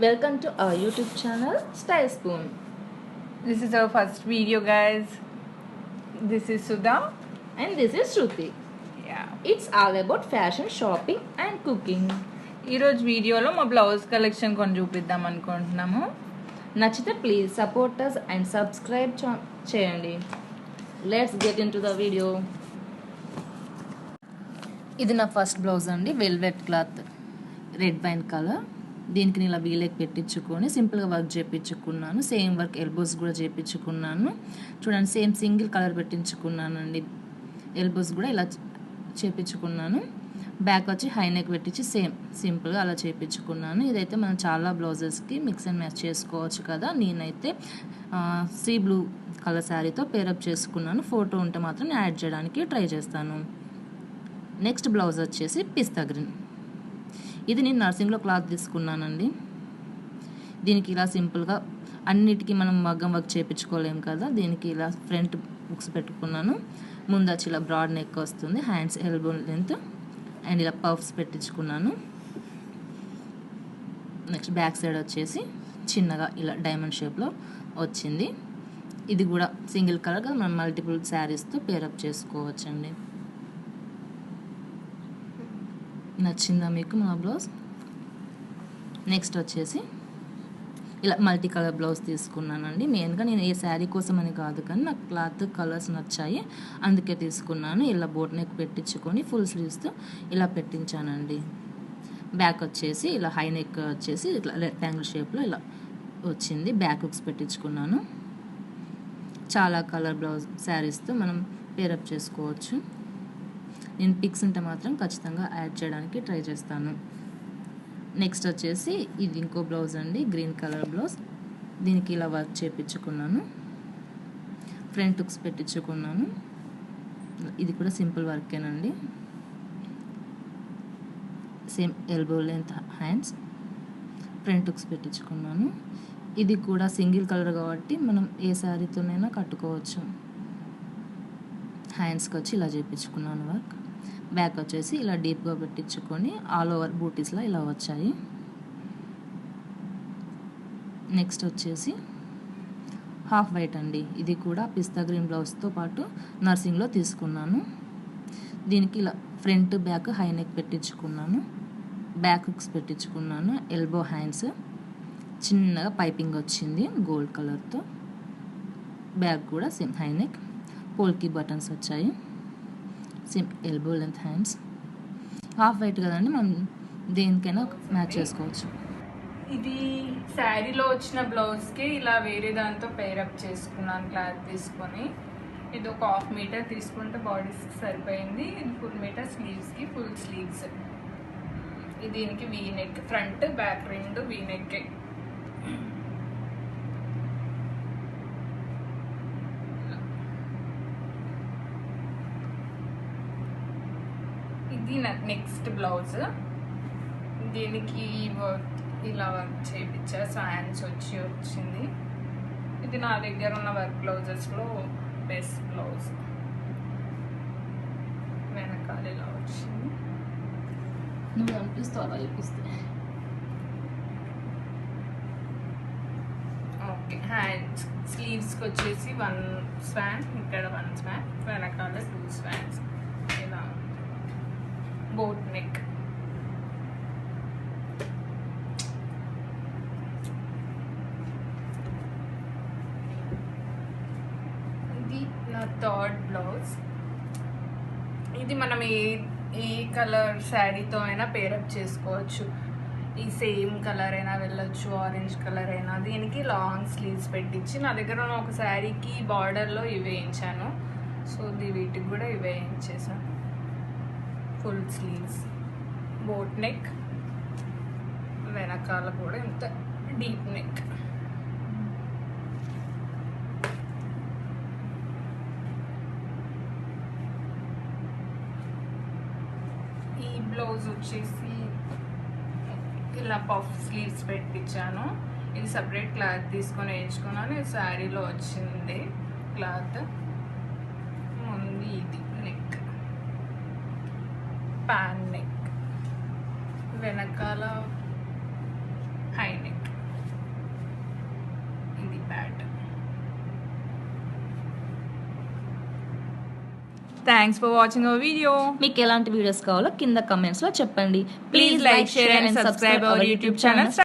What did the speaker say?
Welcome to our YouTube channel Style Spoon. This is our first video, guys. This is Sudha. And this is Shruti. Yeah. It's all about fashion, shopping and cooking. ఈరోజు వీడియోలో మా blouse collection కొన్ని చూపిద్దాం అనుకుంటున్నాము. నచ్చితే please support us and subscribe చేయండి. Let's get into the video. ఇది నా ఫస్ట్ బ్లౌజ్ అండి, velvet cloth, red wine colour. దీనికి నేను ఇలా వీలెక్ పెట్టించుకొని సింపుల్గా వర్క్ చేయించుకున్నాను. సేమ్ వర్క్ ఎల్బోస్ కూడా చేయించుకున్నాను. చూడండి, సేమ్ సింగిల్ కలర్ పెట్టించుకున్నానండి. ఎల్బోస్ కూడా ఇలా చేయించుకున్నాను. బ్యాక్ వచ్చి హై నెక్ పెట్టించి సేమ్ సింపుల్గా అలా చేయించుకున్నాను. ఇదైతే మనం చాలా బ్లౌజెస్కి మిక్స్ అండ్ మ్యాచ్ చేసుకోవచ్చు కదా. నేనైతే సీ బ్లూ కలర్ శారీతో పేరప్ చేసుకున్నాను. ఫోటో ఉంటే మాత్రం యాడ్ చేయడానికి ట్రై చేస్తాను. నెక్స్ట్ బ్లౌజ్ వచ్చేసి పిస్తా గ్రీన్. ఇది నేను నర్సింగ్లో క్లాత్ తీసుకున్నానండి. దీనికి ఇలా సింపుల్గా అన్నిటికీ మనం మగ్గం వర్క్ చేయించుకోలేము కదా. దీనికి ఇలా ఫ్రంట్ బుక్స్ పెట్టుకున్నాను. ముందు వచ్చి ఇలా బ్రాడ్ నెక్ వస్తుంది, హ్యాండ్స్ ఎల్బో లెంత్, అండ్ ఇలా పఫ్స్ పెట్టించుకున్నాను. నెక్స్ట్ బ్యాక్ సైడ్ వచ్చేసి చిన్నగా ఇలా డైమండ్ షేప్లో వచ్చింది. ఇది కూడా సింగిల్ కలర్గా మనం మల్టిపుల్ శారీస్తో పేరప్ చేసుకోవచ్చండి. నచ్చిందా మీకు మా బ్లౌజ్? నెక్స్ట్ వచ్చేసి ఇలా మల్టీ కలర్ బ్లౌజ్ తీసుకున్నానండి. మెయిన్గా నేను ఏ శారీ కోసం అని కాదు, కానీ నాకు క్లాత్ కలర్స్ నచ్చాయి, అందుకే తీసుకున్నాను. ఇలా బోట్ నెక్ పెట్టించుకొని ఫుల్ స్లీవ్స్తో ఇలా పెట్టించానండి. బ్యాక్ వచ్చేసి ఇలా హై నెక్ వచ్చేసి ఇట్లా రెక్టాంగిల్ షేప్లో ఇలా వచ్చింది. బ్యాక్ హుక్స్ పెట్టించుకున్నాను. చాలా కలర్ బ్లౌజ్ శారీస్తో మనం పేరప్ చేసుకోవచ్చు. నేను పిక్స్ ఉంటే మాత్రం ఖచ్చితంగా యాడ్ చేయడానికి ట్రై చేస్తాను. నెక్స్ట్ వచ్చేసి ఇది ఇంకో బ్లౌజ్ అండి, గ్రీన్ కలర్ బ్లౌజ్. దీనికి ఇలా వర్క్ చేయించుకున్నాను. ఫ్రంట్ హుక్స్ పెట్టించుకున్నాను. ఇది కూడా సింపుల్ వర్కేనండి. Same elbow length hands, front hooks పెట్టించుకున్నాను. ఇది కూడా సింగిల్ కలర్ కాబట్టి మనం ఏ శారీతోనైనా కట్టుకోవచ్చు. హ్యాండ్స్కి వచ్చి ఇలా చేయించుకున్నాను వర్క్. బ్యాక్ వచ్చేసి ఇలా డీప్గా పెట్టించుకొని ఆల్ ఓవర్ బూటీస్లో ఇలా వచ్చాయి. నెక్స్ట్ వచ్చేసి హాఫ్ వైట్ అండి. ఇది కూడా పిస్తా గ్రీన్ బ్లౌజ్తో పాటు నర్సింగ్లో తీసుకున్నాను. దీనికి ఇలా ఫ్రంట్ బ్యాక్ హై నెక్ పెట్టించుకున్నాను. బ్యాక్ హుక్స్ పెట్టించుకున్నాను. ఎల్బో హ్యాండ్స్, చిన్నగా పైపింగ్ వచ్చింది గోల్డ్ కలర్తో. బ్యాక్ కూడా same high neck, polki buttons వచ్చాయి. Same elbow length hands. Half white కదండి, మనం దేనికైనా మ్యాచ్ చేసుకోవచ్చు. ఇది శారీలో వచ్చిన బ్లౌజ్కి ఇలా వేరే దాంతో పేరప్ చేసుకున్నాను క్లాత్ తీసుకొని. ఇది ఒక 1/2 మీటర్ తీసుకుంటే బాడీస్కి సరిపోయింది. ఇది 1 మీటర్ స్లీవ్స్కి ఫుల్ స్లీవ్స్. దీనికి వీ నెక్, ఫ్రంట్ బ్యాక్ రెండు వీ నెక్. ఇది నెక్స్ట్ బ్లౌజ్. దీనికి ఇలా వర్క్ చేయించా, హ్యాండ్స్ వచ్చింది. ఇది నా దగ్గర ఉన్న వర్క్ బ్లౌజెస్లో బెస్ట్ బ్లౌజ్. వెనకాల ఇలా వచ్చింది. నువ్వు అనిపిస్తావు అలా చూపిస్తే. ఓకే, హ్యాండ్స్ స్లీవ్స్కి వచ్చేసి 1 స్వాన్, ఇక్కడ 1 స్వాన్, వెనకాల 2 స్వాన్స్. ఇలా బోట్ నెక్. ఇది నా థర్డ్ బ్లౌజ్. ఇది మనం ఏ కలర్ శారీతో అయినా పేరప్ చేసుకోవచ్చు. ఈ సేమ్ కలర్ అయినా వెళ్ళొచ్చు, ఆరెంజ్ కలర్ అయినా. దీనికి లాంగ్ స్లీవ్స్ పెట్టించి, నా దగ్గర ఉన్న ఒక శారీకి బార్డర్లో ఇవి వేయించాను. సో వీటికి కూడా ఇవి వేయించేసాను. ఫుల్ స్లీవ్స్, బోట్ నెక్, వెనకాల కూడా ఇంత డీప్ నెక్. ఈ బ్లౌజ్ వచ్చేసి ఇలా పఫ్ స్లీవ్స్ పెట్టించాను. ఇది సపరేట్ క్లాత్ తీసుకొని వేయించుకున్నాను. ఇది శారీలో వచ్చింది క్లాత్. ముందు ఇది నెక్, ప్యాన్ నెక్, వెనకాల high neck. Thanks for watching our video. మీకు ఎలాంటి వీడియోస్ కావాలో కింద కమెంట్స్లో చెప్పండి. Please like, share and subscribe our YouTube channel.